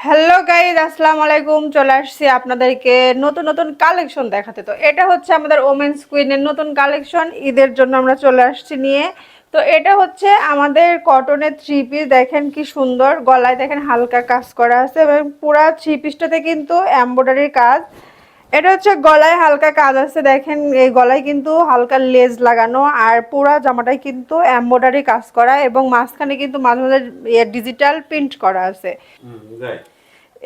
Hello guys, আসসালামু আলাইকুম। চলে আসছি আপনাদেরকে নতুন নতুন কালেকশন দেখাতে। তো এটা হচ্ছে আমাদের ওমেন্স কুইনের নতুন কালেকশন, ঈদের জন্য আমরা চলে আসছি নিয়ে। তো এটা হচ্ছে আমাদের কটনের থ্রি পিস। দেখেন কি সুন্দর, গলায় দেখেন হালকা কাজ করা আছে এবং পুরা থ্রি পিসটাতে কিন্তু এমব্রয়ডারির কাজ। এটা হচ্ছে গলায় হালকা কাজ আছে, দেখেন এই গলায় কিন্তু হালকা লেজ লাগানো, আর পুরা জামাটাই কিন্তু এমব্রয়ডারি কাজ করা এবং মাঝখানে কিন্তু মাঝে মাঝে ডিজিটাল প্রিন্ট করা আছে।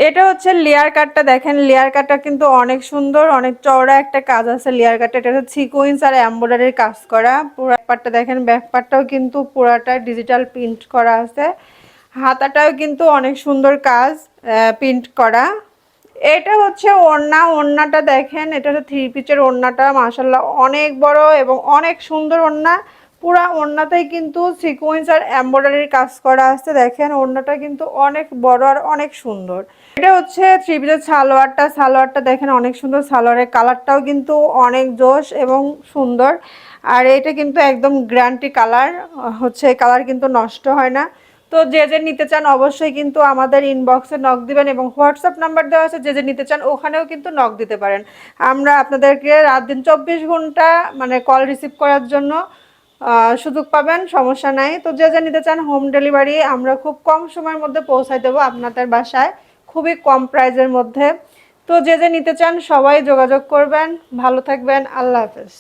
এটা হচ্ছে লেয়ার কাটটা, দেখেন লেয়ার কাটটা কিন্তু অনেক সুন্দর, অনেক চওড়া একটা কাজ আছে লেয়ার কাটটা। এটা হচ্ছে সিকোয়েন্স আর এমব্রয়ডারির কাজ করা। পুরো পার্টটা দেখেন, ব্যাক পার্টটাও কিন্তু পুরাটা ডিজিটাল প্রিন্ট করা আছে। হাতাটাও কিন্তু অনেক সুন্দর কাজ প্রিন্ট করা। এটা হচ্ছে ওড়না, ওড়নাটা দেখেন, এটা হচ্ছে থ্রি পিচের ওড়নাটা, মাশাআল্লাহ অনেক বড় এবং অনেক সুন্দর ওড়না। পুরা ওড়নাতেই কিন্তু সিকোয়েন্স আর এমব্রয়ডারির কাজ করা আছে। দেখেন ওড়নাটা কিন্তু অনেক বড় আর অনেক সুন্দর। এটা হচ্ছে থ্রি পিসের সালোয়ারটা, সালোয়ারটা দেখেন অনেক সুন্দর, সালোয়ারের কালারটাও কিন্তু অনেক জোশ এবং সুন্দর। আর এটা কিন্তু একদম গ্যারান্টি কালার, হচ্ছে কালার কিন্তু নষ্ট হয় না। তো যে যে নিতে চান অবশ্যই কিন্তু আমাদের ইনবক্সে নক দিবেন এবং হোয়াটসঅ্যাপ নাম্বার দেওয়া আছে, যে যে নিতে চান ওখানেও কিন্তু নক দিতে পারেন। আমরা আপনাদেরকে রাত দিন 24 ঘন্টা মানে কল রিসিভ করার জন্য সুযোগ পাবেন, সমস্যা নাই। তো যে যে নিতে চান হোম ডেলিভারি আমরা খুব কম সময়ের মধ্যে পৌঁছায় দেবো আপনাদের বাসায়, খুবই কম প্রাইজের মধ্যে। তো যে যে নিতে চান সবাই যোগাযোগ করবেন। ভালো থাকবেন, আল্লাহ হাফেজ।